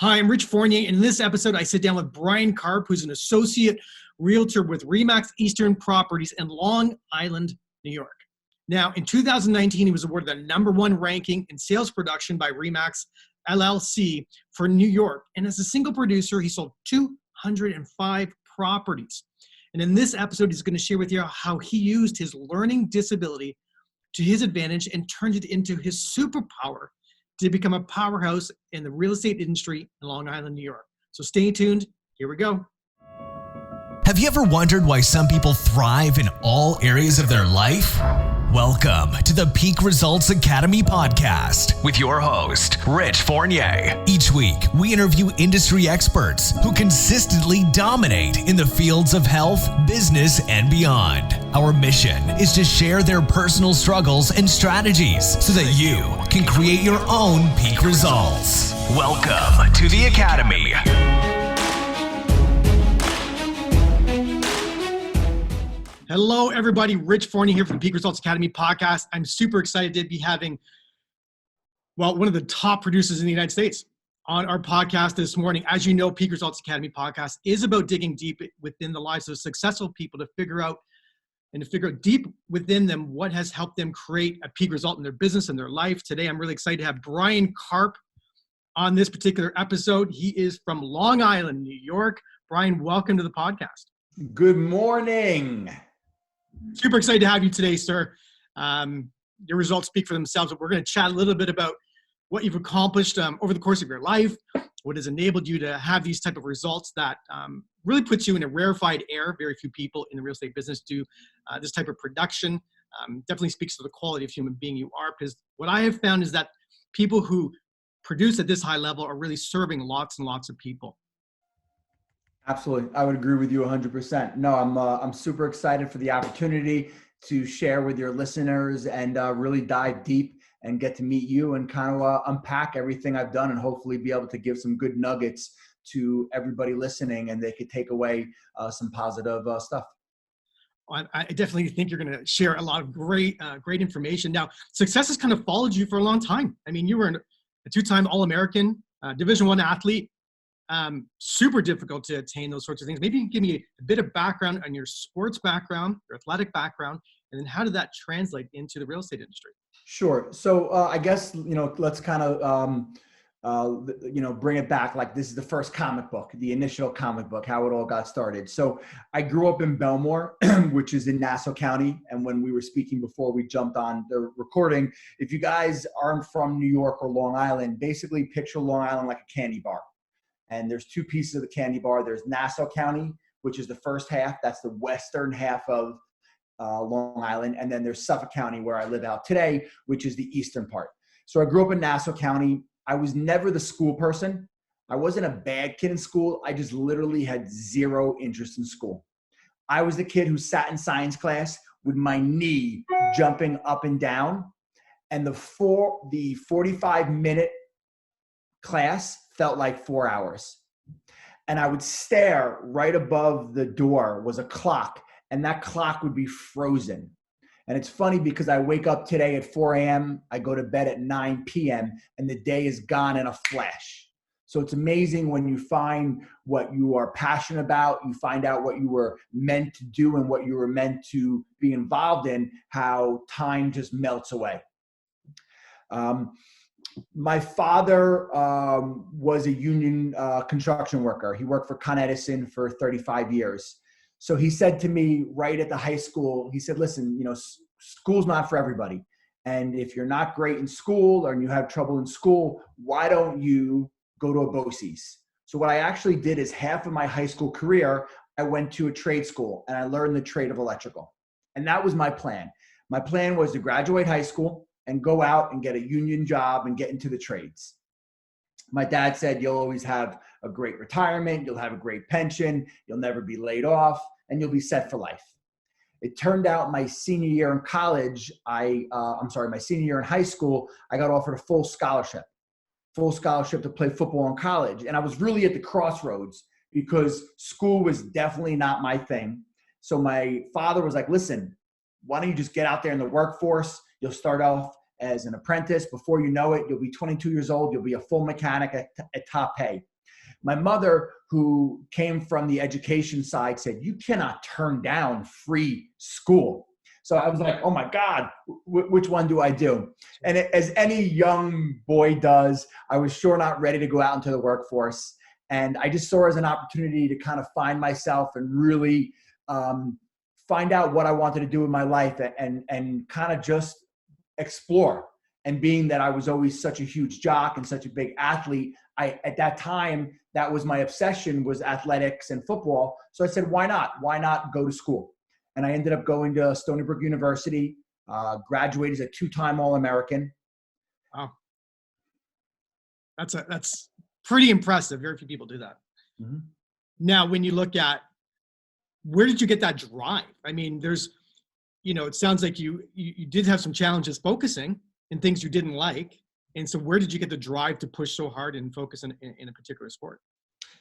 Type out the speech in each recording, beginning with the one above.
Hi, I'm Rich Fournier, and in this episode, I sit down with Bryan Karp, who's an associate realtor with RE/MAX Eastern Properties in Long Island, New York. Now, in 2019, he was awarded the #1 ranking in sales production by RE/MAX LLC for New York. And as a single producer, he sold 205 properties. And in this episode, he's going to share with you how he used his learning disability to his advantage and turned it into his superpower to become a powerhouse in the real estate industry in Long Island, New York. So stay tuned. Here we go. Have you ever wondered why some people thrive in all areas of their life? Welcome to the Peak Results Academy podcast with your host, Rich Fournier. Each week, we interview industry experts who consistently dominate in the fields of health, business, and beyond. Our mission is to share their personal struggles and strategies so that you can create your own peak results. Welcome to the Academy. Hello, everybody. Rich Fournier here from the Peak Results Academy podcast. I'm super excited to be having, one of the top producers in the United States on our podcast this morning. As you know, Peak Results Academy podcast is about digging deep within the lives of successful people to figure out deep within them what has helped them create a peak result in their business and their life. Today, I'm really excited to have Bryan Karp on this particular episode. He is from Long Island, New York. Bryan, welcome to the podcast. Good morning. Super excited to have you today, sir. Your results speak for themselves, but we're going to chat a little bit about what you've accomplished over the course of your life, what has enabled you to have these type of results that really puts you in a rarefied air. Very few people in the real estate business do this type of production. Definitely speaks to the quality of human being you are, because what I have found is that people who produce at this high level are really serving lots and lots of people. Absolutely. I would agree with you 100%. No, I'm super excited for the opportunity to share with your listeners and really dive deep and get to meet you and kind of unpack everything I've done and hopefully be able to give some good nuggets to everybody listening and they could take away some positive stuff. I definitely think you're going to share a lot of great information. Now, success has kind of followed you for a long time. I mean, you were a two-time All-American, Division I athlete. Super difficult to attain those sorts of things. Maybe you can give me a bit of background on your sports background, your athletic background, and then how did that translate into the real estate industry? Sure. So I guess, let's kind of, bring it back. Like this is the first comic book, the initial comic book, how it all got started. So I grew up in Belmore, which is in Nassau County. And when we were speaking before we jumped on the recording, if you guys aren't from New York or Long Island, basically picture Long Island like a candy bar. And there's two pieces of the candy bar. There's Nassau County, which is the first half. That's the western half of Long Island. And then there's Suffolk County, where I live out today, which is the eastern part. So I grew up in Nassau County. I was never the school person. I wasn't a bad kid in school. I just literally had zero interest in school. I was the kid who sat in science class with my knee jumping up and down. And the 45-minute class felt like 4 hours. And I would stare. Right above the door was a clock, and that clock would be frozen. And it's funny because I wake up today at 4 a.m., I go to bed at 9 p.m., and the day is gone in a flash. So it's amazing when you find what you are passionate about, you find out what you were meant to do and what you were meant to be involved in, how time just melts away. My father was a union construction worker. He worked for Con Edison for 35 years. So he said to me right at the high school, he said, listen, school's not for everybody. And if you're not great in school or you have trouble in school, why don't you go to a BOCES? So what I actually did is half of my high school career, I went to a trade school and I learned the trade of electrical. And that was my plan. My plan was to graduate high school and go out and get a union job and get into the trades. My dad said, you'll always have a great retirement, you'll have a great pension, you'll never be laid off, and you'll be set for life. It turned out my senior year in college, my senior year in high school, I got offered a full scholarship to play football in college. And I was really at the crossroads because school was definitely not my thing. So my father was like, listen, why don't you just get out there in the workforce? You'll start off as an apprentice. Before you know it, you'll be 22 years old. You'll be a full mechanic at top pay. My mother, who came from the education side, said, you cannot turn down free school. So I was like, oh my God, which one do I do? And as any young boy does, I was sure not ready to go out into the workforce. And I just saw it as an opportunity to kind of find myself and really find out what I wanted to do in my life and kind of just explore. And being that I was always such a huge jock and such a big athlete, at that time, that was my obsession, was athletics and football. So I said, why not? Why not go to school? And I ended up going to Stony Brook University, graduated as a 2-time All-American. Wow. That's pretty impressive. Very few people do that. Mm-hmm. Now, when you look at, where did you get that drive? I mean, there's, it sounds like you did have some challenges focusing in things you didn't like. And so where did you get the drive to push so hard and focus in a particular sport?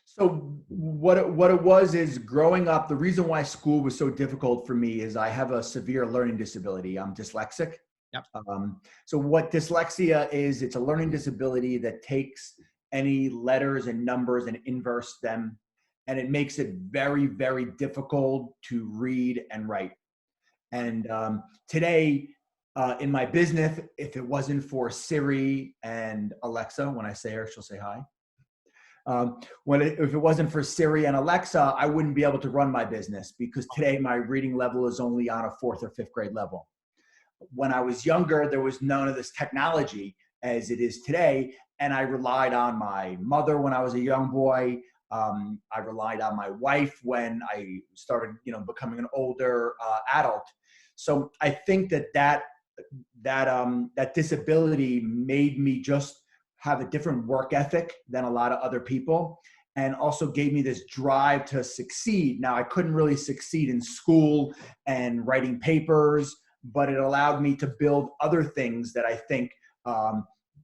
So what it was is, growing up, the reason why school was so difficult for me is I have a severe learning disability. I'm dyslexic. Yep. So what dyslexia is, it's a learning disability that takes any letters and numbers and inverts them, and it makes it very, very difficult to read and write. And today, in my business, if it wasn't for Siri and Alexa, when I say her, she'll say hi. If it wasn't for Siri and Alexa, I wouldn't be able to run my business, because today my reading level is only on a 4th or 5th grade level. When I was younger, there was none of this technology as it is today. And I relied on my mother when I was a young boy. I relied on my wife when I started, becoming an older adult. So I think that disability made me just have a different work ethic than a lot of other people, and also gave me this drive to succeed. Now, I couldn't really succeed in school and writing papers, but it allowed me to build other things that I think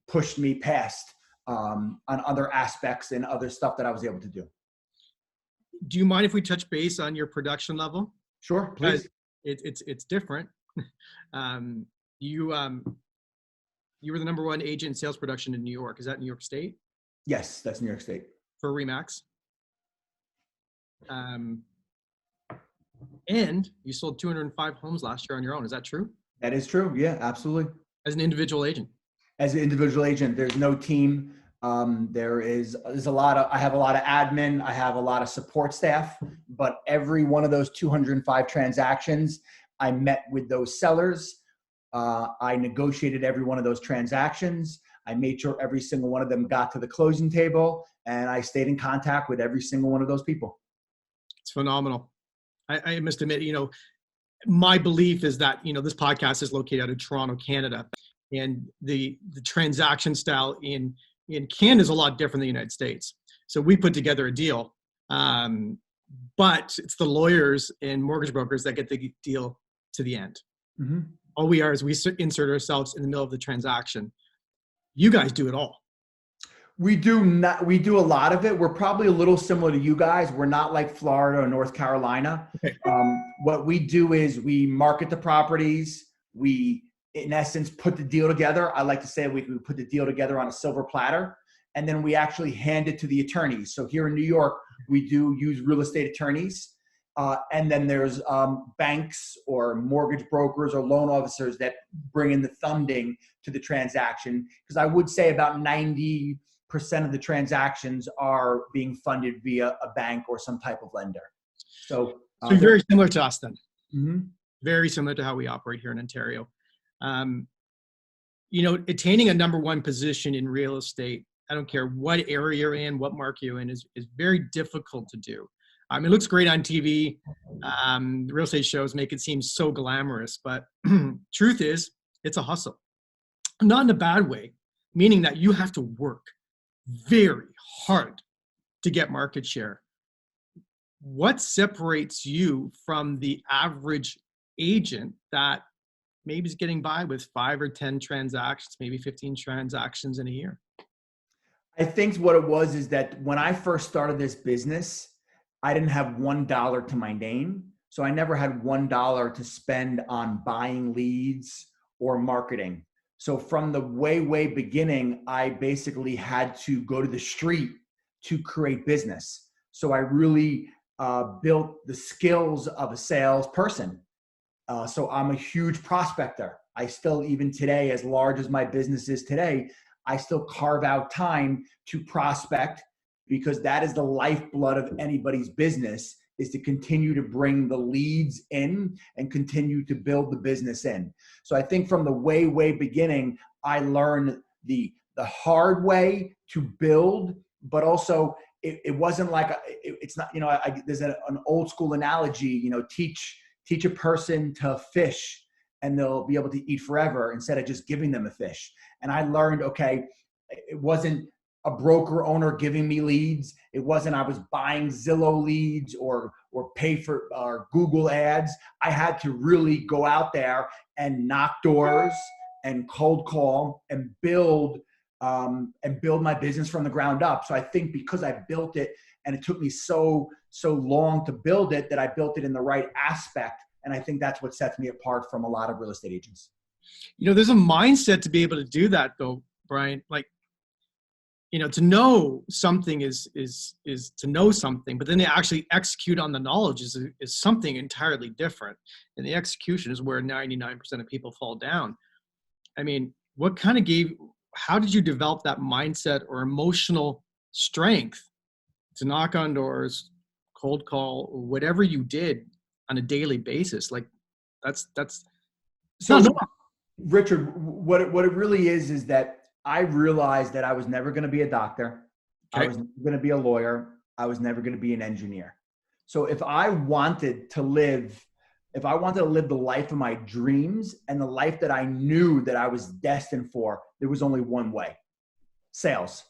pushed me past on other aspects and other stuff that I was able to do. Do you mind if we touch base on your production level? Sure, please. It's different. You were the #1 agent in sales production in New York. Is that New York State? Yes, that's New York State. For RE/MAX. And you sold 205 homes last year on your own. Is that true? That is true. Yeah, absolutely. As an individual agent? As an individual agent, there's no team. There's a lot of, I have a lot of admin. I have a lot of support staff, but every one of those 205 transactions, I met with those sellers. I negotiated every one of those transactions. I made sure every single one of them got to the closing table, and I stayed in contact with every single one of those people. It's phenomenal. I must admit, my belief is that, this podcast is located out of Toronto, Canada, and the transaction style in Canada is a lot different than the United States. So we put together a deal, but it's the lawyers and mortgage brokers that get the deal to the end. Mm-hmm. All we are is we insert ourselves in the middle of the transaction. You guys do it all. We do a lot of it. We're probably a little similar to you guys. We're not like Florida or North Carolina. Okay. What we do is we market the properties. We, in essence, put the deal together. I like to say we put the deal together on a silver platter, and then we actually hand it to the attorneys. So here in New York, we do use real estate attorneys. And then there's banks or mortgage brokers or loan officers that bring in the funding to the transaction. Because I would say about 90% of the transactions are being funded via a bank or some type of lender. So very similar to us then. Mm-hmm. Very similar to how we operate here in Ontario. Attaining a #1 position in real estate, I don't care what area you're in, what market you're in, is very difficult to do. It looks great on TV. The real estate shows make it seem so glamorous, but truth is, it's a hustle. Not in a bad way, meaning that you have to work very hard to get market share. What separates you from the average agent that maybe is getting by with 5 or 10 transactions, maybe 15 transactions in a year? I think what it was is that when I first started this business, I didn't have $1 to my name. So I never had $1 to spend on buying leads or marketing. So from the way beginning, I basically had to go to the street to create business. So I really built the skills of a salesperson. So I'm a huge prospector. I still, even today, as large as my business is today, I still carve out time to prospect, because that is the lifeblood of anybody's business, is to continue to bring the leads in and continue to build the business in. So I think from the way beginning, I learned the hard way to build, but also it wasn't like, it's not, there's an old school analogy, teach a person to fish and they'll be able to eat forever, instead of just giving them a fish. And I learned, okay, it wasn't a broker owner giving me leads. It wasn't I was buying Zillow leads or pay for Google ads. I had to really go out there and knock doors and cold call and build my business from the ground up. So I think because I built it, and it took me so long to build it, that I built it in the right aspect. And I think that's what sets me apart from a lot of real estate agents. There's a mindset to be able to do that though, Bryan. Like, to know something is to know something, but then to actually execute on the knowledge is something entirely different. And the execution is where 99% of people fall down. I mean, how did you develop that mindset or emotional strength to knock on doors, cold call, or whatever you did on a daily basis? Like that's so Richard, what it really is that I realized that I was never going to be a doctor. Okay. I was never going to be a lawyer. I was never going to be an engineer. So if I wanted to live the life of my dreams and the life that I knew that I was destined for, there was only one way: sales.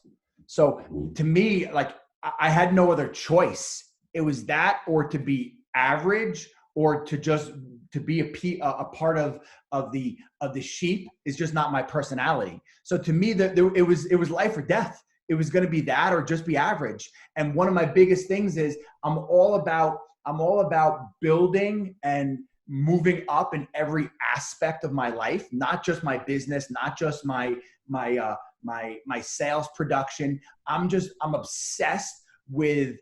So to me, like, I had no other choice. It was that, or to be average, or to be a part of the sheep is just not my personality. So to me, it was life or death. It was going to be that or just be average. And one of my biggest things is I'm all about building and moving up in every aspect of my life, not just my business, not just my sales production. I'm obsessed with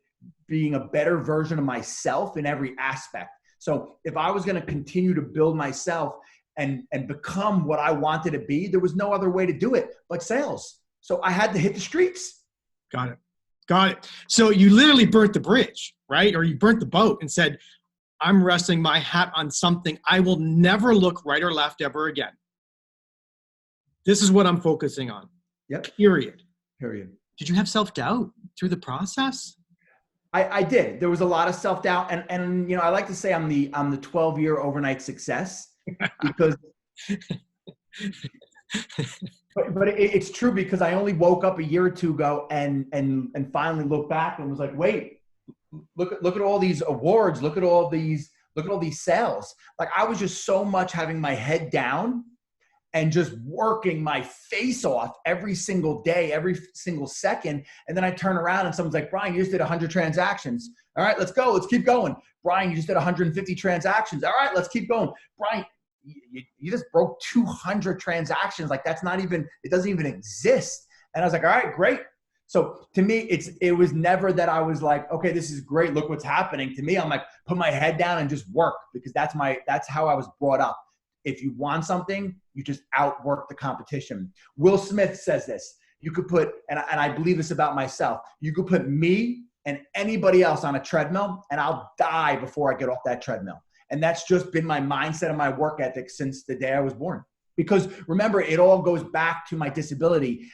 being a better version of myself in every aspect. So if I was going to continue to build myself and become what I wanted to be, there was no other way to do it but sales. So I had to hit the streets. Got it. So you literally burnt the bridge, right? Or you burnt the boat and said, I'm resting my hat on something. I will never look right or left ever again. This is what I'm focusing on. Yep. Period. Did you have self-doubt through the process? I did. There was a lot of self-doubt, and I like to say I'm the 12-year overnight success, because but it's true, because I only woke up a year or two ago and finally looked back and was like, wait, look at all these awards, look at all these sales. Like, I was just so much having my head down and just working my face off every single day, every single second. And then I turn around and someone's like, Bryan, you just did 100 transactions. All right, let's go. Let's keep going. Bryan, you just did 150 transactions. All right, let's keep going. Bryan, you just broke 200 transactions. Like, it doesn't even exist. And I was like, all right, great. So to me, it was never that I was like, okay, this is great. Look what's happening. To me, I'm like, put my head down and just work, because that's how I was brought up. If you want something, you just outwork the competition. Will Smith says this. You could put, and I believe this about myself, you could put me and anybody else on a treadmill, and I'll die before I get off that treadmill. And that's just been my mindset and my work ethic since the day I was born. Because remember, it all goes back to my disability.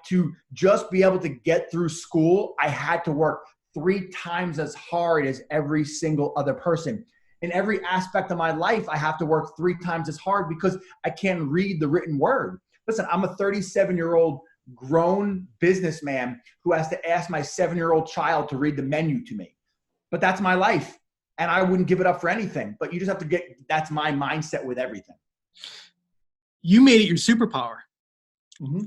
To just be able to get through school, I had to work 3 times as hard as every single other person. In every aspect of my life, I have to work 3 times as hard because I can't read the written word. Listen, I'm a 37-year-old grown businessman who has to ask my 7-year-old child to read the menu to me. But that's my life, and I wouldn't give it up for anything. But you just have to that's my mindset with everything. You made it your superpower. Mm-hmm.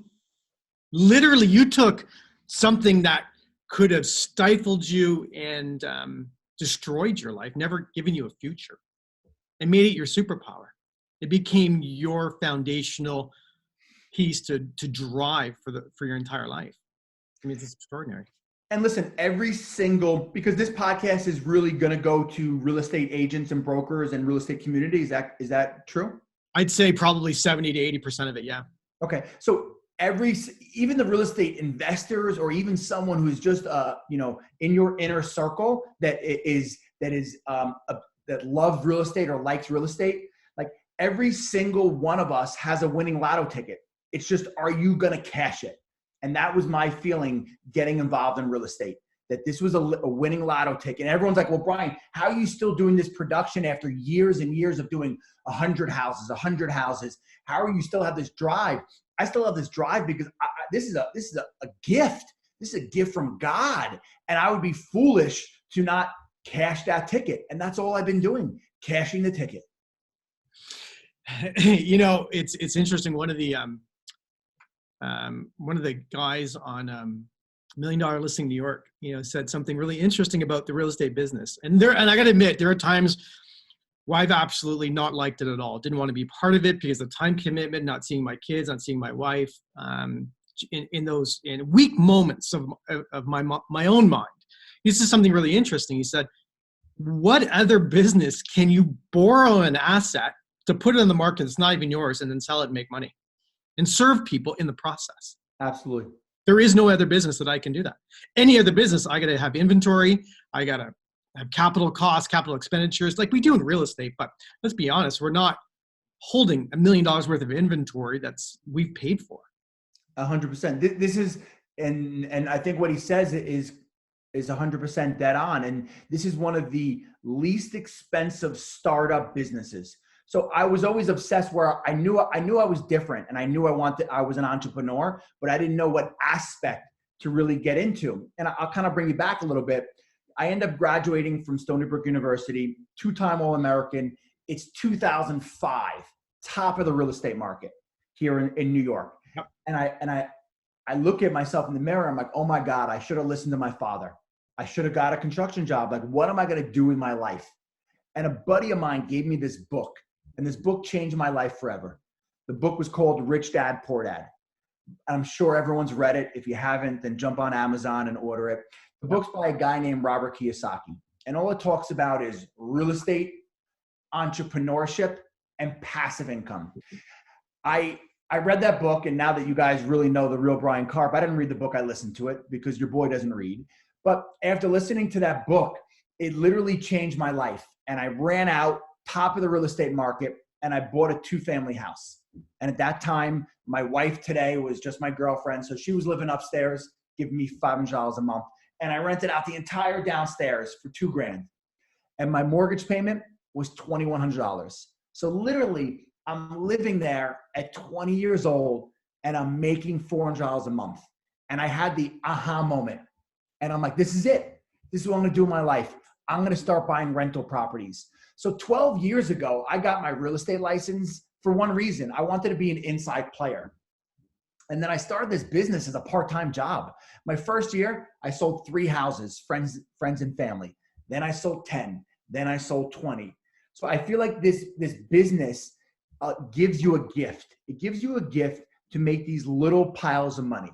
Literally, you took something that could have stifled you and destroyed your life, never given you a future, and made it your superpower. It became your foundational piece to drive for your entire life. I mean, it's extraordinary. And listen, because this podcast is really going to go to real estate agents and brokers and real estate community. Is that true? I'd say probably 70 to 80% of it. Yeah. Okay. So even the real estate investors, or even someone who's just, in your inner circle that loves real estate or likes real estate, like every single one of us has a winning lotto ticket. It's just, are you going to cash it? And that was my feeling getting involved in real estate, that this was a winning lotto ticket. And everyone's like, well, Bryan, how are you still doing this production after years and years of doing 100 houses? How are you still have this drive? I still have this drive because this is a gift. This is a gift from God. And I would be foolish to not cash that ticket. And that's all I've been doing, cashing the ticket. It's interesting. One of the guys on $1 Million Listing New York, said something really interesting about the real estate business. And I got to admit, there are times where I've absolutely not liked it at all. Didn't want to be part of it because of time commitment, not seeing my kids, not seeing my wife, in weak moments of my own mind. This is something really interesting. He said, what other business can you borrow an asset to put it on the market that's not even yours and then sell it and make money and serve people in the process? Absolutely. There is no other business that I can do that. Any other business, I got to have inventory. I got to have capital costs, capital expenditures, like we do in real estate. But let's be honest, we're not holding $1 million worth of inventory we've paid for. 100%. This is, and I think what he says is 100% dead on. And this is one of the least expensive startup businesses. So I was always obsessed where I knew I was different, and I knew I was an entrepreneur, but I didn't know what aspect to really get into. And I'll kind of bring you back a little bit. I ended up graduating from Stony Brook University, 2-time All-American. It's 2005, top of the real estate market here in New York. Yep. And I look at myself in the mirror. I'm like, oh my God, I should have listened to my father. I should have got a construction job. Like, what am I going to do in my life? And a buddy of mine gave me this book. And this book changed my life forever. The book was called Rich Dad, Poor Dad. I'm sure everyone's read it. If you haven't, then jump on Amazon and order it. The book's by a guy named Robert Kiyosaki. And all it talks about is real estate, entrepreneurship, and passive income. I read that book, and now that you guys really know the real Bryan Karp, I didn't read the book, I listened to it because your boy doesn't read. But after listening to that book, it literally changed my life. And I ran out, top of the real estate market, and I bought a 2-family house. And at that time, my wife today was just my girlfriend. So she was living upstairs, giving me $500 a month. And I rented out the entire downstairs for $2,000. And my mortgage payment was $2,100. So literally, I'm living there at 20 years old, and I'm making $400 a month. And I had the aha moment. And I'm like, this is it. This is what I'm going to do in my life. I'm going to start buying rental properties. So 12 years ago, I got my real estate license for one reason. I wanted to be an inside player. And then I started this business as a part-time job. My first year, I sold 3 houses, friends and family. Then I sold 10. Then I sold 20. So I feel like this business gives you a gift. It gives you a gift to make these little piles of money.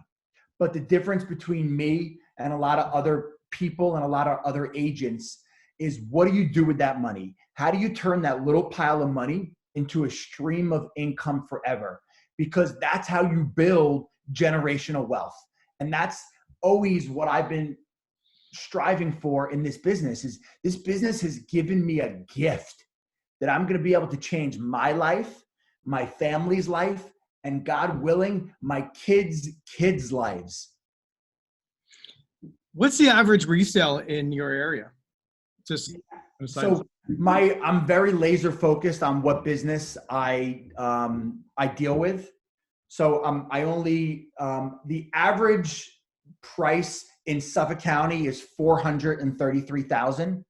But the difference between me and a lot of other people and a lot of other agents is, what do you do with that money? How do you turn that little pile of money into a stream of income forever? Because that's how you build generational wealth. And that's always what I've been striving for in this business. Is this business has given me a gift that I'm going to be able to change my life, my family's life, and God willing, my kids' lives. What's the average resale in your area? So I'm very laser focused on what business I deal with. So I only the average price in Suffolk County is $433,000.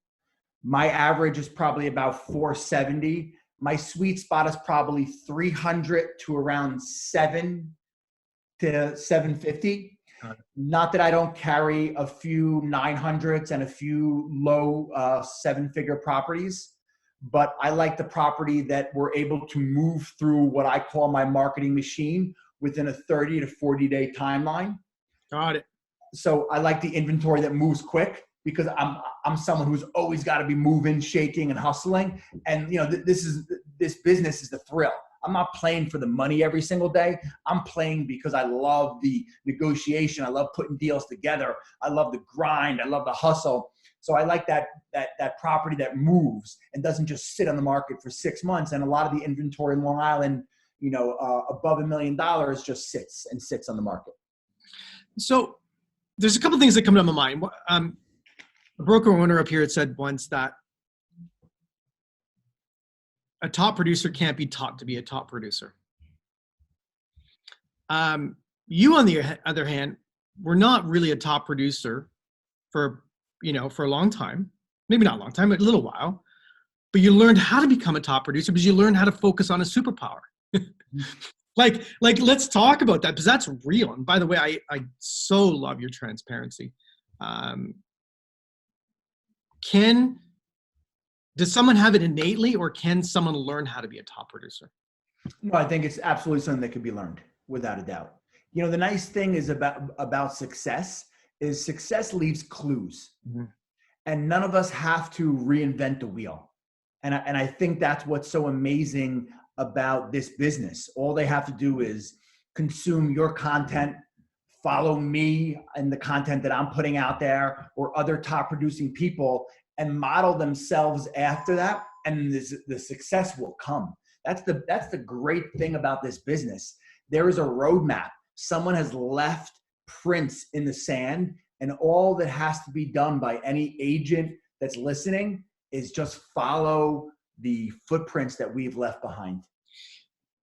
My average is probably about $470,000. My sweet spot is probably $300,000 to around $700,000 to $750,000. Not that I don't carry a few 900s and a few low 7-figure properties, but I like the property that we're able to move through what I call my marketing machine, within a 30 to 40 day timeline. Got it. So I like the inventory that moves quick, because I'm someone who's always got to be moving, shaking, and hustling. And this business is the thrill. I'm not playing for the money every single day. I'm playing because I love the negotiation. I love putting deals together. I love the grind. I love the hustle. So I like that property that moves and doesn't just sit on the market for 6 months. And a lot of the inventory in Long Island, above $1 million just sits on the market. So there's a couple of things that come to my mind. A broker owner up here had said once that a top producer can't be taught to be a top producer. You, on the other hand, were not really a top producer for a long time. Maybe not a long time, but a little while. But you learned how to become a top producer because you learned how to focus on a superpower. Like, let's talk about that, because that's real. And by the way, I so love your transparency. Does someone have it innately, or can someone learn how to be a top producer? No, I think it's absolutely something that can be learned, without a doubt. The nice thing is about success is success leaves clues. Mm-hmm. And none of us have to reinvent the wheel. And I think that's what's so amazing about this business. All they have to do is consume your content, follow me and the content that I'm putting out there, or other top producing people, and model themselves after that. And the success will come. That's the great thing about this business. There is a roadmap. Someone has left prints in the sand, and all that has to be done by any agent that's listening is just follow the footprints that we've left behind.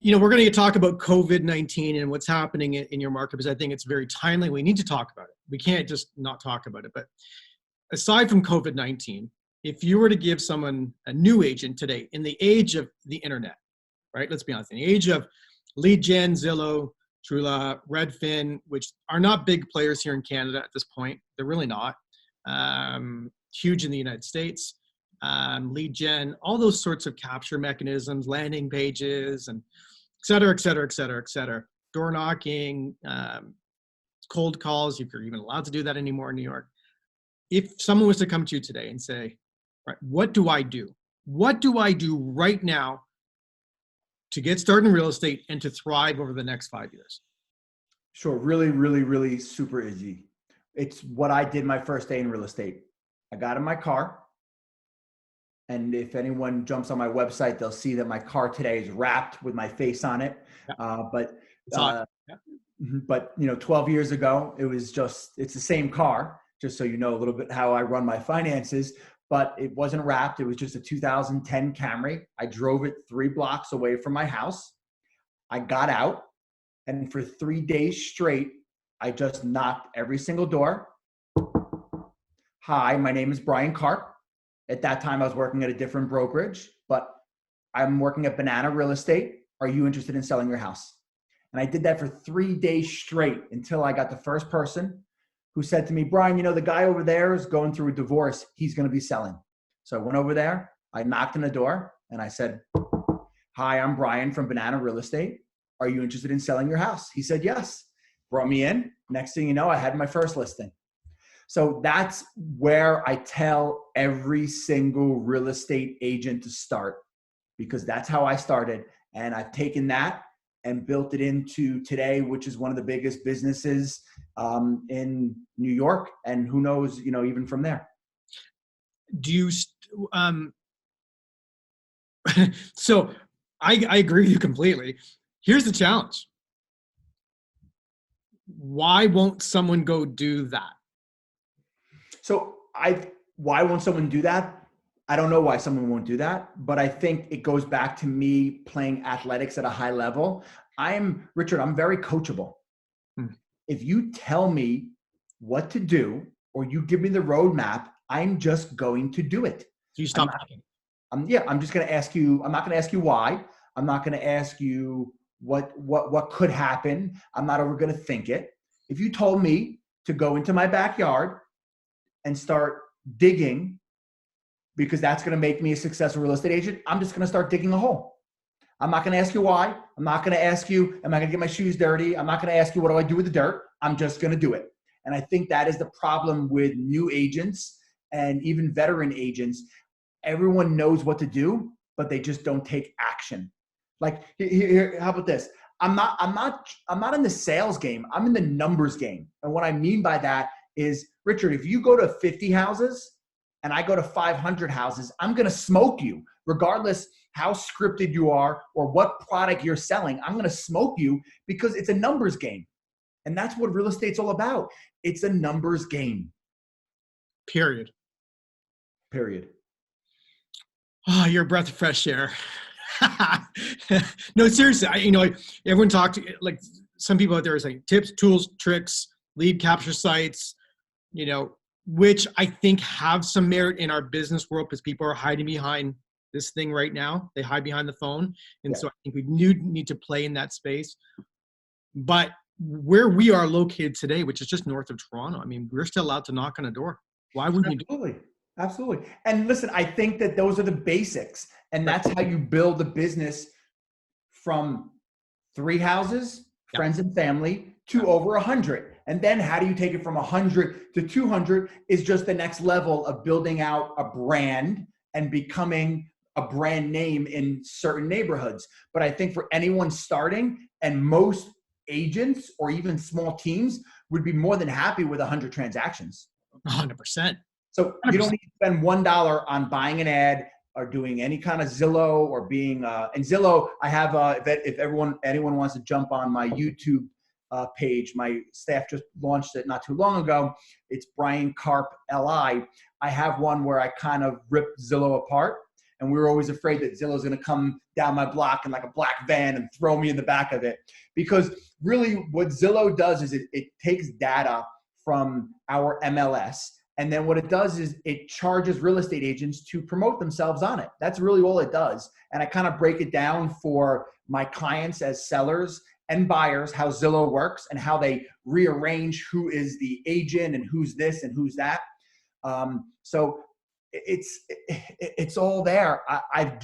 We're going to talk about COVID-19 and what's happening in your market, because I think it's very timely. We need to talk about it. We can't just not talk about it. But aside from COVID-19, if you were to give someone, a new agent today, in the age of the internet, right? Let's be honest, in the age of lead gen, Zillow, Trula, Redfin, which are not big players here in Canada at this point. They're really not. Huge in the United States. Lead gen, all those sorts of capture mechanisms, landing pages, and et cetera, et cetera, et cetera, et cetera. Door knocking, cold calls, if you're even allowed to do that anymore in New York. If someone was to come to you today and say, right, what do I do? What do I do right now to get started in real estate and to thrive over the next 5 years? Sure. Really, really, really super easy. It's what I did my first day in real estate. I got in my car. And if anyone jumps on my website, they'll see that my car today is wrapped with my face on it. But 12 years ago, it's the same car, just so you know a little bit how I run my finances, but it wasn't wrapped. It was just a 2010 Camry. I drove it 3 blocks away from my house. I got out, and for 3 days straight, I just knocked every single door. Hi, my name is Bryan Karp. At that time, I was working at a different brokerage, but I'm working at Banana Real Estate. Are you interested in selling your house? And I did that for 3 days straight until I got the first person who said to me, Bryan, the guy over there is going through a divorce. He's going to be selling. So I went over there, I knocked on the door, and I said, hi, I'm Bryan from Banana Real Estate. Are you interested in selling your house? He said, yes. Brought me in. Next thing you know, I had my first listing. So that's where I tell every single real estate agent to start, because that's how I started. And I've taken that and built it into today, which is one of the biggest businesses in New York. And who knows, even from there. Do you, so I agree with you completely. Here's the challenge. Why won't someone go do that? So why won't someone do that? I don't know why someone won't do that, but I think it goes back to me playing athletics at a high level. Richard, I'm very coachable. If you tell me what to do, or you give me the roadmap, I'm just going to do it. So you stop talking. I'm just going to ask you, I'm not going to ask you why. I'm not going to ask you what could happen. I'm not ever going to think it. If you told me to go into my backyard and start digging, because that's going to make me a successful real estate agent, I'm just going to start digging a hole. I'm not going to ask you why. I'm not going to ask you, am I going to get my shoes dirty? I'm not going to ask you, what do I do with the dirt? I'm just going to do it. And I think that is the problem with new agents and even veteran agents. Everyone knows what to do, but they just don't take action. Like here, how about this? I'm not in the sales game. I'm in the numbers game. And what I mean by that is, Richard, if you go to 50 houses and I go to 500 houses, I'm going to smoke you regardless how scripted you are or what product you're selling. I'm going to smoke you because it's a numbers game. And that's what real estate's all about. It's a numbers game. Period. Oh, you're a breath of fresh air. No, seriously, everyone talked, like some people out there are saying tips, tools, tricks, lead capture sites, which I think have some merit in our business world because people are hiding behind this thing right now. They hide behind the phone. And so I think we need to play in that space. But where we are located today, which is just north of Toronto, I mean, we're still allowed to knock on a door. Why wouldn't you do it? Absolutely. And listen, I think that those are the basics. And that's how you build a business from 3 houses, friends and family, to over 100. And then how do you take it from 100 to 200 is just the next level of building out a brand and becoming a brand name in certain neighborhoods. But I think for anyone starting, and most agents or even small teams would be more than happy with 100 transactions. 100%. So you don't need to spend $1 on buying an ad or doing any kind of Zillow or being and Zillow. I have if anyone wants to jump on my YouTube page, my staff just launched it not too long ago. It's Bryan Karp LI. I have one where I kind of ripped Zillow apart, and we were always afraid that Zillow's going to come down my block in like a black van and throw me in the back of it. Because really what Zillow does is it takes data from our MLS. And then what it does is it charges real estate agents to promote themselves on it. That's really all it does. And I kind of break it down for my clients as sellers and buyers, how Zillow works and how they rearrange who is the agent and who's this and who's that. So it's all there. I've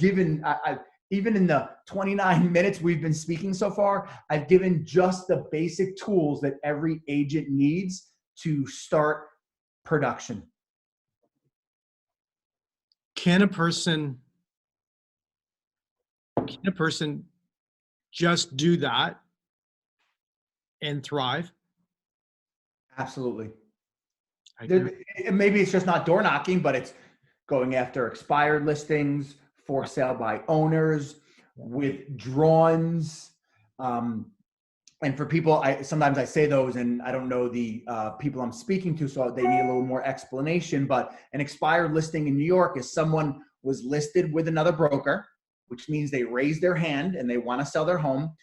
even in the 29 minutes we've been speaking so far, I've given just the basic tools that every agent needs to start production. Can a person just do that and thrive? Absolutely. Maybe it's just not door knocking, but it's going after expired listings, for sale by owners, withdrawals. And for people, sometimes I say those and I don't know the people I'm speaking to, so they need a little more explanation. But an expired listing in New York is someone was listed with another broker, which means they raised their hand and they want to sell their home,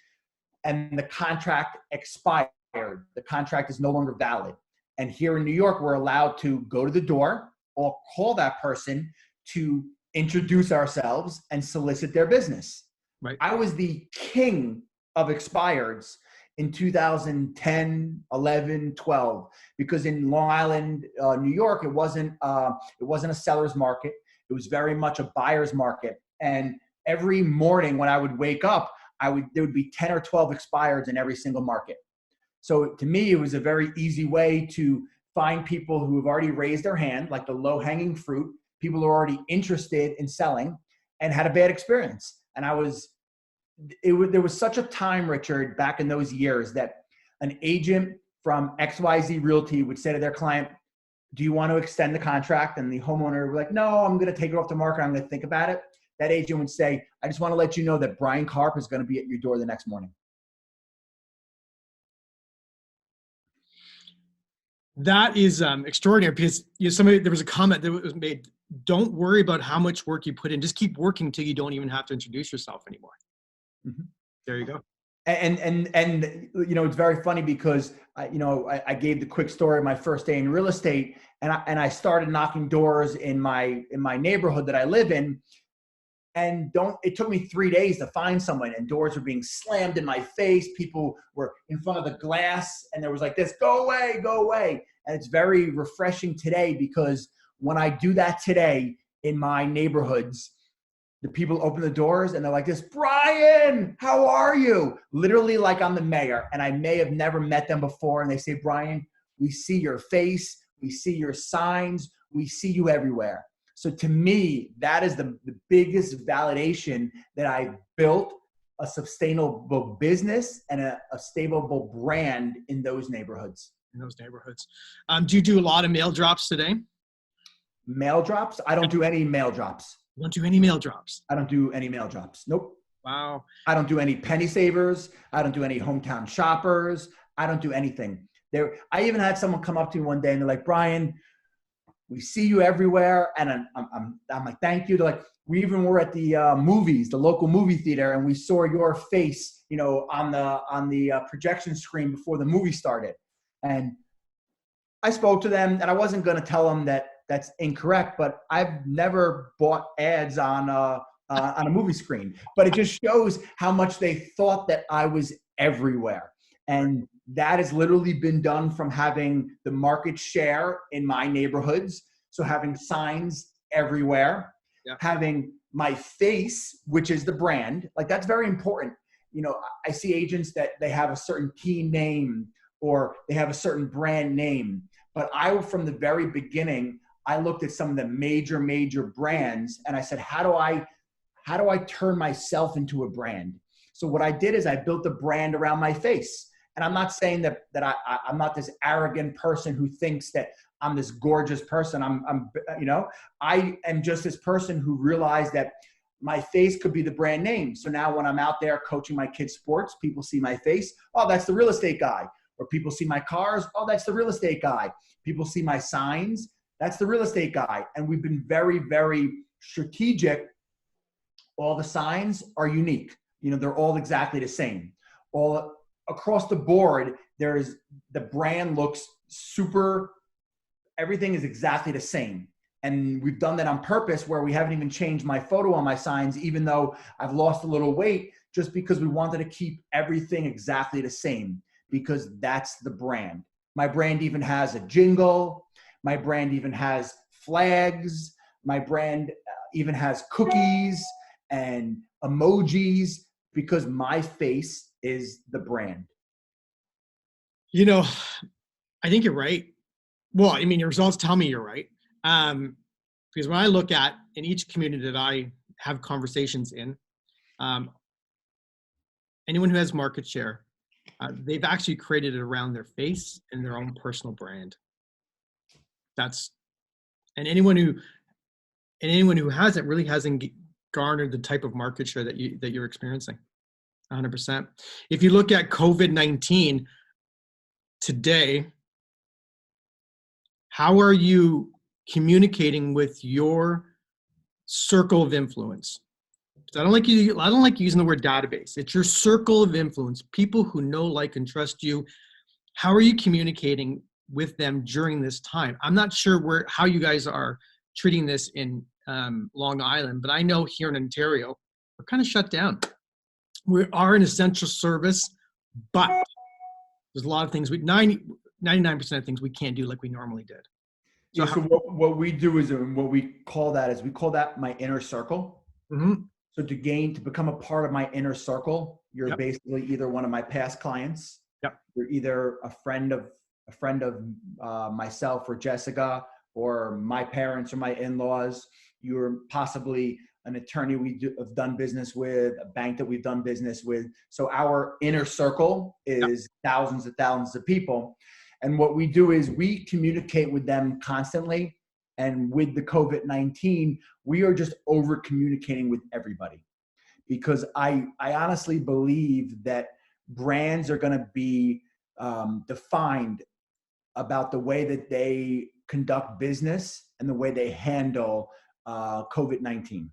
and the contract expired. The contract is no longer valid. And here in New York, we're allowed to go to the door or call that person to introduce ourselves and solicit their business. Right. I was the king of expireds in 2010, 11, 12, because in Long Island, New York, it wasn't a seller's market. It was very much a buyer's market. And every morning when I would wake up, there would be 10 or 12 expireds in every single market. So to me, it was a very easy way to find people who have already raised their hand, like the low-hanging fruit, people who are already interested in selling and had a bad experience. And there was such a time, Richard, back in those years that an agent from XYZ Realty would say to their client, do you want to extend the contract? And the homeowner would be like, no, I'm going to take it off the market. I'm going to think about it. That agent would say, I just want to let you know that Bryan Karp is going to be at your door the next morning. That is extraordinary, because there was a comment that was made, don't worry about how much work you put in, just keep working until you don't even have to introduce yourself anymore. Mm-hmm. There you go. And it's very funny because I gave the quick story of my first day in real estate, and I started knocking doors in my neighborhood that I live in, and it took me 3 days to find someone, and doors were being slammed in my face. People were in front of the glass, and there was like this, go away, go away. And it's very refreshing today, because when I do that today in my neighborhoods, the people open the doors and they're like this, Bryan, how are you? Literally like I'm the mayor, and I may have never met them before. And they say, Bryan, we see your face, we see your signs, we see you everywhere. So to me, that is the biggest validation that I built a sustainable business and a stable brand in those neighborhoods. Do you do a lot of mail drops today? Mail drops? I don't do any mail drops. You don't do any mail drops? I don't do any mail drops. Nope. Wow. I don't do any penny savers. I don't do any hometown shoppers. I don't do anything. I even had someone come up to me one day and they're like, Bryan, we see you everywhere. And I'm like, thank you. They're like, we even were at the movies, the local movie theater, and we saw your face, on the projection screen before the movie started. And I spoke to them, and I wasn't going to tell them that that's incorrect, but I've never bought ads on a movie screen. But it just shows how much they thought that I was everywhere. And that has literally been done from having the market share in my neighborhoods. So having signs everywhere, having my face, which is the brand, like that's very important. I see agents that they have a certain team name or they have a certain brand name. But from the very beginning, I looked at some of the major brands and I said, how do I turn myself into a brand? So what I did is I built a brand around my face. And I'm not saying that I'm not this arrogant person who thinks that I'm this gorgeous person. I am just this person who realized that my face could be the brand name. So now when I'm out there coaching my kids' sports, people see my face. Oh, that's the real estate guy. Or people see my cars. Oh, that's the real estate guy. People see my signs. That's the real estate guy. And we've been very, very strategic. All the signs are unique. They're all exactly the same. All across the board, the brand looks super, everything is exactly the same. And we've done that on purpose where we haven't even changed my photo on my signs, even though I've lost a little weight, just because we wanted to keep everything exactly the same, because that's the brand. My brand even has a jingle. My brand even has flags. My brand even has cookies and emojis, because my face is the brand. I think you're right. Well, your results tell me you're right. Because when I look at in each community that I have conversations in, anyone who has market share, they've actually created it around their face and their own personal brand. And anyone who hasn't really hasn't garnered the type of market share that you're experiencing. 100%. If you look at COVID-19 today, how are you communicating with your circle of influence? I don't like using the word database. It's your circle of influence, people who know, like, and trust you. How are you communicating with them during this time? I'm not sure how you guys are treating this in Long Island, but I know here in Ontario, we're kind of shut down. We are an essential service, but there's a lot of things 99% of things we can't do like we normally did. So what we do is, what we call that my inner circle. Mm-hmm. So to become a part of my inner circle, you're basically either one of my past clients. Yep. You're either a friend of myself or Jessica, or my parents or my in-laws. You're possibly an attorney have done business with, a bank that we've done business with. So our inner circle is thousands and thousands of people. And what we do is we communicate with them constantly. And with the COVID-19, we are just over communicating with everybody, because I honestly believe that brands are going to be defined about the way that they conduct business and the way they handle COVID-19.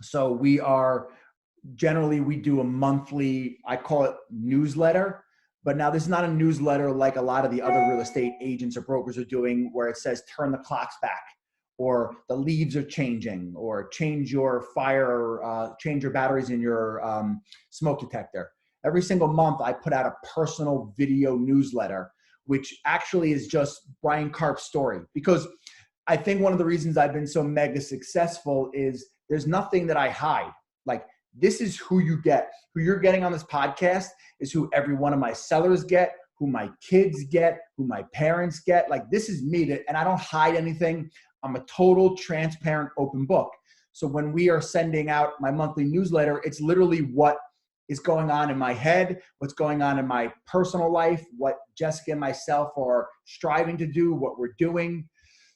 So we do a monthly, I call it newsletter, but now this is not a newsletter like a lot of the other real estate agents or brokers are doing, where it says turn the clocks back, or the leaves are changing, or change your batteries in your smoke detector. Every single month I put out a personal video newsletter, which actually is just Bryan Karp's story. Because I think one of the reasons I've been so mega successful is there's nothing that I hide. Like, this is who you get. Who you're getting on this podcast is who every one of my sellers get, who my kids get, who my parents get. Like, this is me, and I don't hide anything. I'm a total transparent open book. So when we are sending out my monthly newsletter, it's literally what is going on in my head, what's going on in my personal life, what Jessica and myself are striving to do, what we're doing.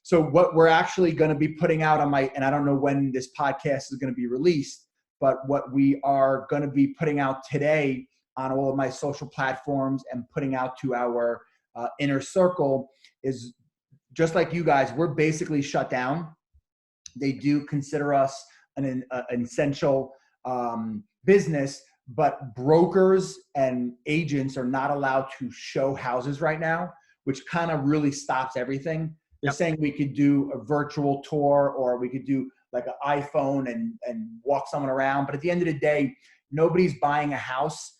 So what we're actually going to be putting out on and I don't know when this podcast is going to be released, but what we are going to be putting out today on all of my social platforms and putting out to our inner circle is just like you guys, we're basically shut down. They do consider us an essential business, but brokers and agents are not allowed to show houses right now, which kind of really stops everything. They're saying we could do a virtual tour, or we could do like an iPhone and walk someone around. But at the end of the day, nobody's buying a house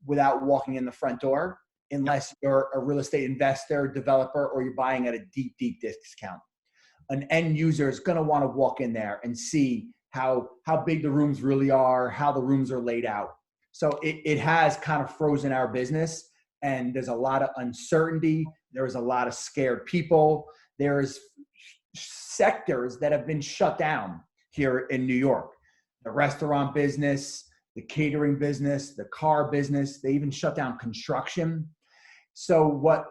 without walking in the front door, unless you're a real estate investor, developer, or you're buying at a deep, deep discount. An end user is going to want to walk in there and see how big the rooms really are, how the rooms are laid out. So it has kind of frozen our business, and there's a lot of uncertainty. There's a lot of scared people. There's sectors that have been shut down here in New York. The restaurant business, the catering business, the car business, they even shut down construction. So what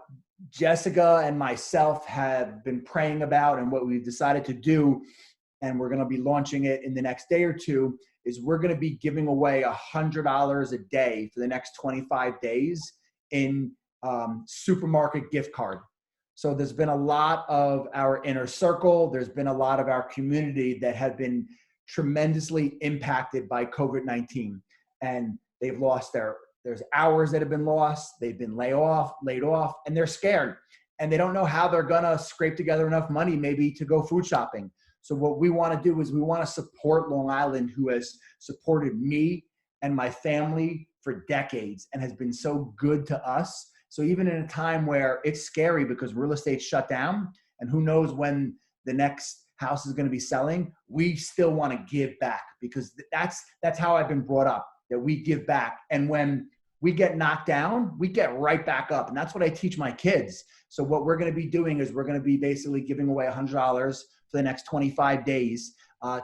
Jessica and myself have been praying about, and what we've decided to do, and we're going to be launching it in the next day or two, is we're going to be giving away $100 a day for the next 25 days in supermarket gift card. So there's been a lot of our inner circle. There's been a lot of our community that have been tremendously impacted by COVID-19, and they've lost there's hours that have been lost. They've been laid off, and they're scared, and they don't know how they're going to scrape together enough money maybe to go food shopping. So what we want to do is we want to support Long Island, who has supported me and my family for decades and has been so good to us. So even in a time where it's scary because real estate's shut down and who knows when the next house is going to be selling, we still want to give back, because that's how I've been brought up, that we give back. And when we get knocked down, we get right back up. And that's what I teach my kids. So what we're going to be doing is we're going to be basically giving away $100 for the next 25 days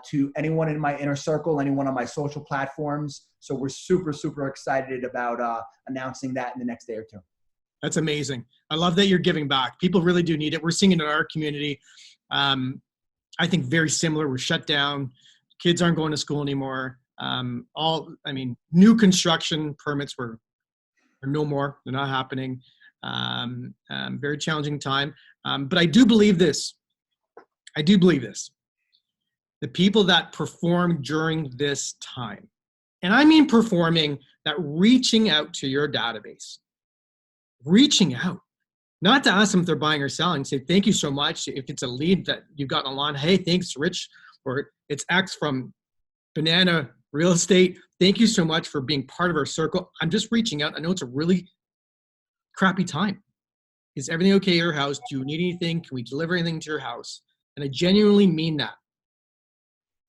to anyone in my inner circle, anyone on my social platforms. So we're super, super excited about announcing that in the next day or two. That's amazing. I love that you're giving back. People really do need it. We're seeing it in our community. I think very similar. We're shut down. Kids aren't going to school anymore. New construction permits are no more. They're not happening. Very challenging time. But I do believe this. The people that perform during this time, and I mean performing, that reaching out to your database, reaching out, not to ask them if they're buying or selling, say, thank you so much. If it's a lead that you've gotten online, hey, thanks, Rich, or it's X from Banana Real Estate. Thank you so much for being part of our circle. I'm just reaching out. I know it's a really crappy time. Is everything okay at your house? Do you need anything? Can we deliver anything to your house? And I genuinely mean that.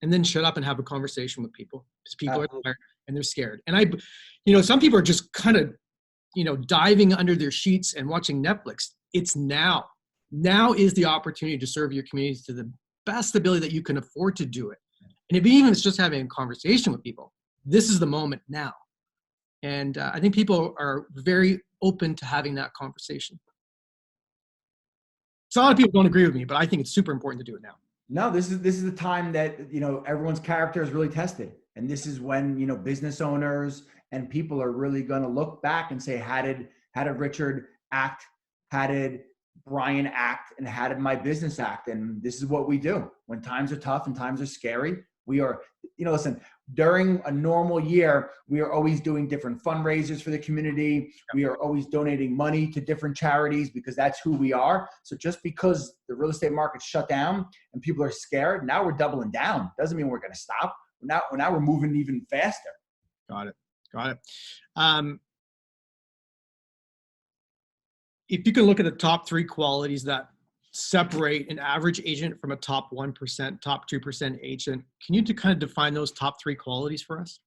And then shut up and have a conversation with people, because people are tired and they're scared. And some people are just kind of, diving under their sheets and watching Netflix. It's now. Now is the opportunity to serve your communities to the best ability that you can afford to do it. And even if it's just having a conversation with people, this is the moment now. And I think people are very open to having that conversation. So a lot of people don't agree with me, but I think it's super important to do it now. No, this is the time that, everyone's character is really tested. And this is when, business owners and people are really going to look back and say, how did Richard act? How did Bryan act? And how did my business act? And this is what we do. When times are tough and times are scary, we are, listen, during a normal year, we are always doing different fundraisers for the community. We are always donating money to different charities, because that's who we are. So just because the real estate market's shut down and people are scared, now we're doubling down. Doesn't mean we're going to stop. Now we're moving even faster. Got it. If you can look at the top 3 qualities that separate an average agent from a top 1%, top 2% agent? Can you kind of define those top 3 qualities for us?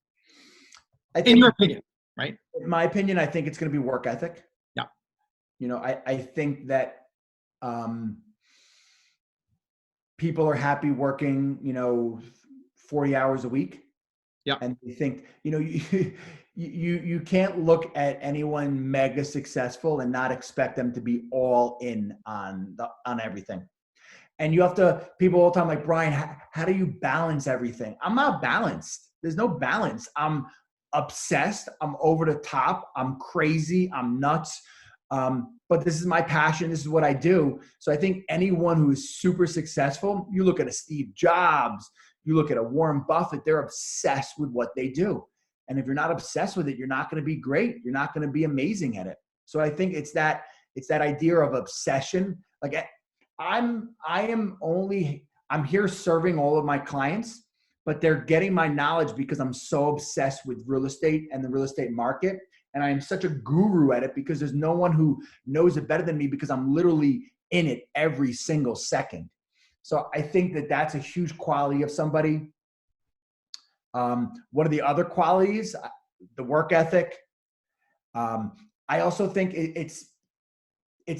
In your opinion, right? In my opinion, I think it's going to be work ethic. Yeah. I think that people are happy working, 40 hours a week. Yeah. And they think, you can't look at anyone mega successful and not expect them to be all in on everything. And people all the time like, Bryan, how do you balance everything? I'm not balanced. There's no balance. I'm obsessed. I'm over the top. I'm crazy. I'm nuts. But this is my passion. This is what I do. So I think anyone who is super successful, you look at a Steve Jobs, you look at a Warren Buffett, they're obsessed with what they do. And if you're not obsessed with it, you're not going to be great. You're not going to be amazing at it. So I think it's that idea of obsession. Like I'm here serving all of my clients, but they're getting my knowledge because I'm so obsessed with real estate and the real estate market. And I am such a guru at it because there's no one who knows it better than me because I'm literally in it every single second. So I think that that's a huge quality of somebody. What are the other qualities? The work ethic. I also think it's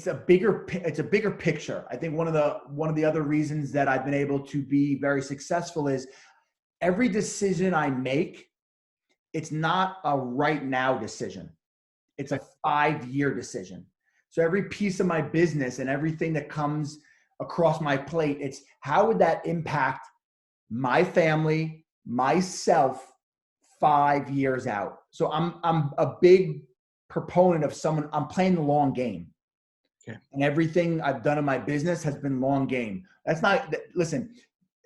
a bigger picture. I think one of the other reasons that I've been able to be very successful is every decision I make, it's not a right now decision. It's a 5-year decision. So every piece of my business and everything that comes across my plate, it's how would that impact my family, myself 5 years out. So I'm a big proponent of I'm playing the long game. Okay. And everything I've done in my business has been long game. Listen,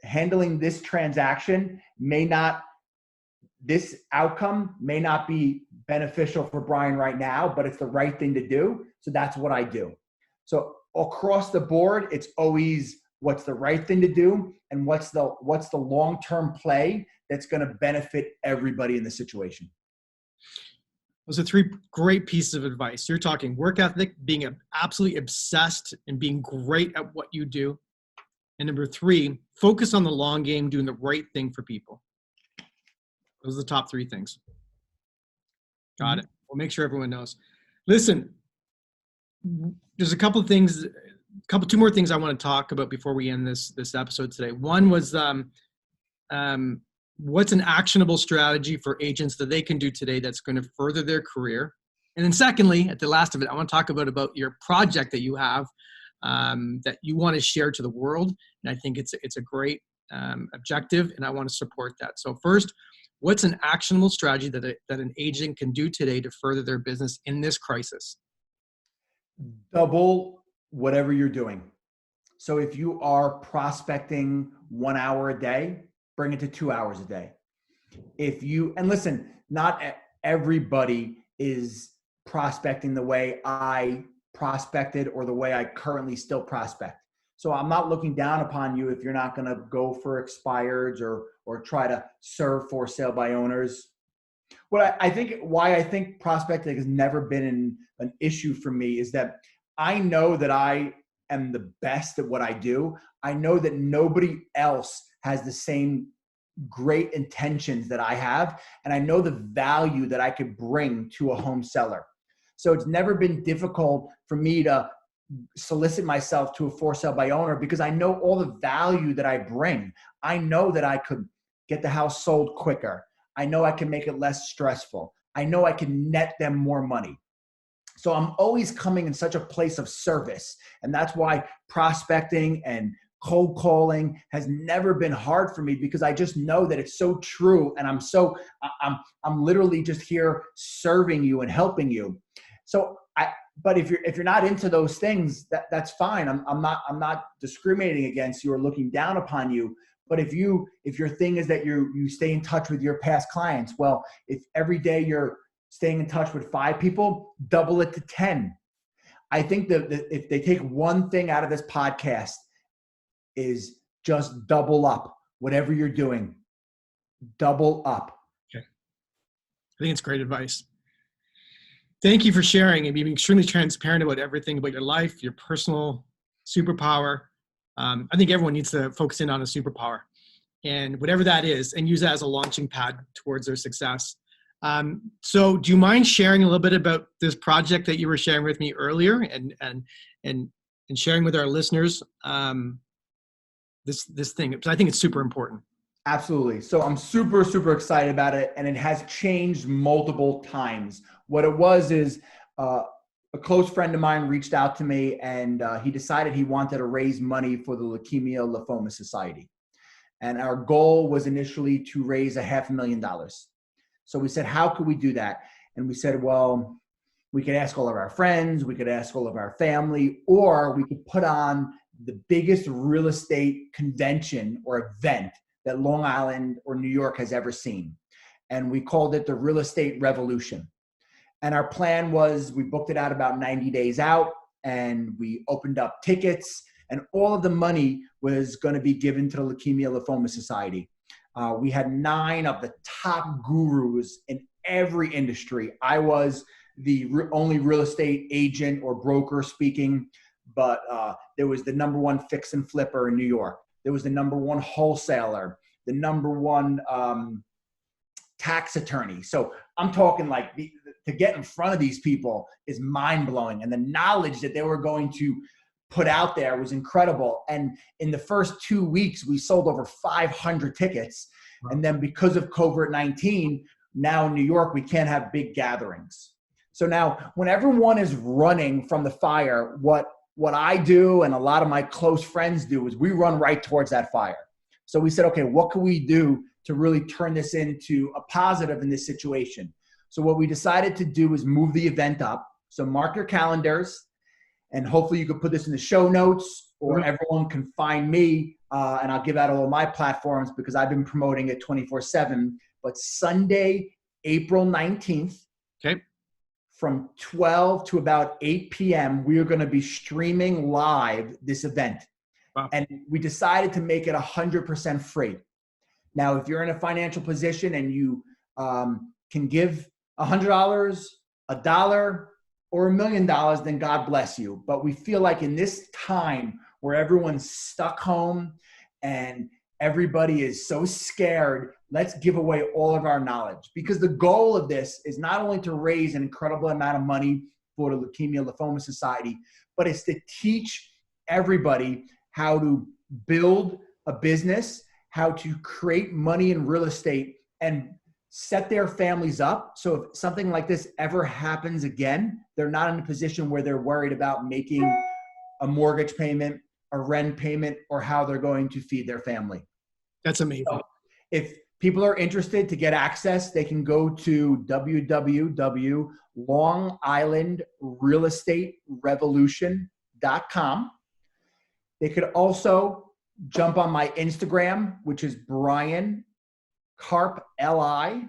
handling this transaction this outcome may not be beneficial for Bryan right now, but it's the right thing to do. So that's what I do. So across the board, it's always what's the right thing to do and what's the long-term play that's going to benefit everybody in the situation. Those are 3 great pieces of advice. You're talking work ethic, being absolutely obsessed and being great at what you do. And number 3, focus on the long game, doing the right thing for people. Those are the top 3 things. Got it. We'll make sure everyone knows. Listen, there's 2 more things I want to talk about before we end this episode today. One was what's an actionable strategy for agents that they can do today that's going to further their career? And then secondly, at the last of it, I want to talk about your project that you have that you want to share to the world. And I think it's a great objective, and I want to support that. So first, what's an actionable strategy that an agent can do today to further their business in this crisis? Double whatever you're doing. So if you are prospecting 1 hour a day, bring it to 2 hours a day. And listen, not everybody is prospecting the way I prospected or the way I currently still prospect. So I'm not looking down upon you if you're not going to go for expireds or try to serve for sale by owners. Why I think prospecting has never been an issue for me is that I know that I am the best at what I do. I know that nobody else has the same great intentions that I have. And I know the value that I could bring to a home seller. So it's never been difficult for me to solicit myself to a for sale by owner because I know all the value that I bring. I know that I could get the house sold quicker. I know I can make it less stressful. I know I can net them more money. So I'm always coming in such a place of service. And that's why prospecting and cold calling has never been hard for me because I just know that it's so true. And I'm literally just here serving you and helping you. But if you're not into those things, that's fine. I'm not discriminating against you or looking down upon you. But if your thing is that you stay in touch with your past clients, well, if every day you're staying in touch with 5 people, double it to 10. I think that if they take one thing out of this podcast is just double up whatever you're doing. Double up. Okay. I think it's great advice. Thank you for sharing and being extremely transparent about everything about your life, your personal superpower. I think everyone needs to focus in on a superpower, and whatever that is, and use that as a launching pad towards their success. So do you mind sharing a little bit about this project that you were sharing with me earlier, and sharing with our listeners this thing? Because I think it's super important. Absolutely. So I'm super, super excited about it, and it has changed multiple times. What it was is a close friend of mine reached out to me, and he decided he wanted to raise money for the Leukemia Lymphoma Society. And our goal was initially to raise $500,000. So we said, how could we do that? And we said, well, we could ask all of our friends, we could ask all of our family, or we could put on the biggest real estate convention or event that Long Island or New York has ever seen. And we called it the Real Estate Revolution. And our plan was, we booked it out about 90 days out, and we opened up tickets, and all of the money was going to be given to the Leukemia Lymphoma Society. We had 9 of the top gurus in every industry. I was the only real estate agent or broker speaking, but there was the number 1 fix and flipper in New York. There was the number 1 wholesaler, the number 1 tax attorney. So I'm talking like to get in front of these people is mind blowing. And the knowledge that they were going to put out there was incredible. And in the first 2 weeks, we sold over 500 tickets. Wow. And then because of COVID-19, now in New York, we can't have big gatherings. So now when everyone is running from the fire, what I do and a lot of my close friends do is we run right towards that fire. So we said, okay, what can we do to really turn this into a positive in this situation? So what we decided to do is move the event up. So mark your calendars, and hopefully you could put this in the show notes, or everyone can find me, and I'll give out all of my platforms because I've been promoting it 24/7. But Sunday, April 19th, okay, from 12 to about 8 p.m., we are going to be streaming live this event. Wow. And we decided to make it 100% free. Now, if you're in a financial position and you can give $100, $1, or $1 million, then God bless you. But we feel like in this time where everyone's stuck home and everybody is so scared, let's give away all of our knowledge. Because the goal of this is not only to raise an incredible amount of money for the Leukemia Lymphoma Society, but it's to teach everybody how to build a business, how to create money in real estate, and set their families up. So if something like this ever happens again, they're not in a position where they're worried about making a mortgage payment, a rent payment, or how they're going to feed their family. That's amazing. So if people are interested to get access, they can go to www.longislandrealestaterevolution.com. They could also jump on my Instagram, which is Bryan Karp LI,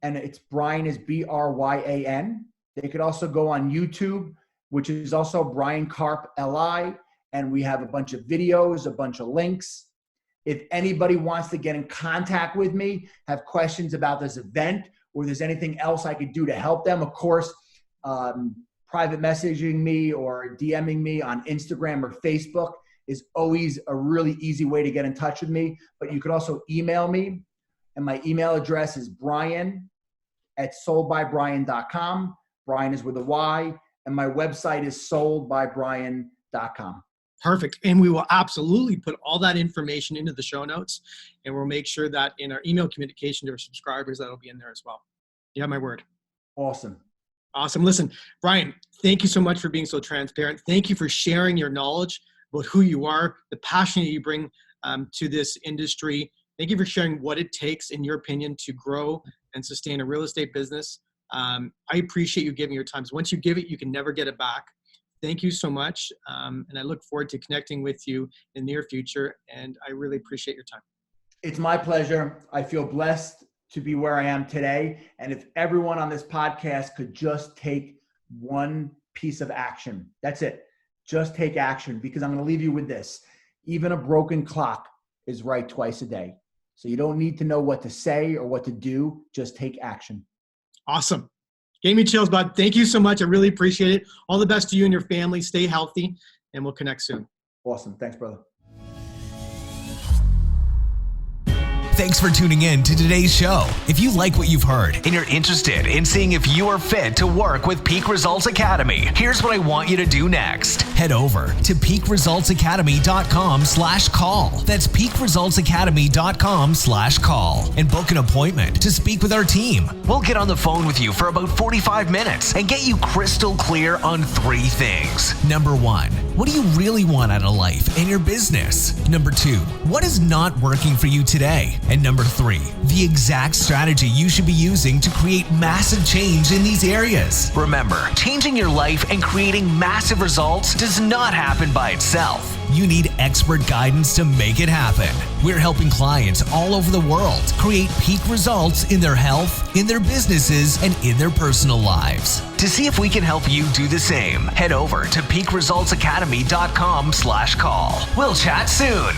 and it's Bryan is BRYAN. They could also go on YouTube, which is also Bryan Karp LI, and we have a bunch of videos, a bunch of links. If anybody wants to get in contact with me, have questions about this event, or there's anything else I could do to help them, of course, private messaging me or DMing me on Instagram or Facebook is always a really easy way to get in touch with me. But you could also email me, and my email address is brian@soldbybryan.com. Bryan is with a Y, and my website is soldbybryan.com. Perfect. And we will absolutely put all that information into the show notes, and we'll make sure that in our email communication to our subscribers, that'll be in there as well. You have my word. Awesome. Awesome. Listen, Bryan, thank you so much for being so transparent. Thank you for sharing your knowledge about who you are, the passion that you bring to this industry. Thank you for sharing what it takes, in your opinion, to grow and sustain a real estate business. I appreciate you giving your time. So once you give it, you can never get it back. Thank you so much. And I look forward to connecting with you in the near future. And I really appreciate your time. It's my pleasure. I feel blessed to be where I am today. And if everyone on this podcast could just take one piece of action, that's it. Just take action, because I'm going to leave you with this. Even a broken clock is right twice a day. So you don't need to know what to say or what to do. Just take action. Awesome. Gave me chills, bud. Thank you so much. I really appreciate it. All the best to you and your family. Stay healthy, and we'll connect soon. Awesome. Thanks, brother. Thanks for tuning in to today's show. If you like what you've heard and you're interested in seeing if you are fit to work with Peak Results Academy, here's what I want you to do next. Head over to peakresultsacademy.com/call. That's peakresultsacademy.com/call and book an appointment to speak with our team. We'll get on the phone with you for about 45 minutes and get you crystal clear on 3 things. Number 1, what do you really want out of life and your business? Number 2, what is not working for you today? And number 3, the exact strategy you should be using to create massive change in these areas. Remember, changing your life and creating massive results does not happen by itself. You need expert guidance to make it happen. We're helping clients all over the world create peak results in their health, in their businesses, and in their personal lives. To see if we can help you do the same, head over to peakresultsacademy.com/call. We'll chat soon.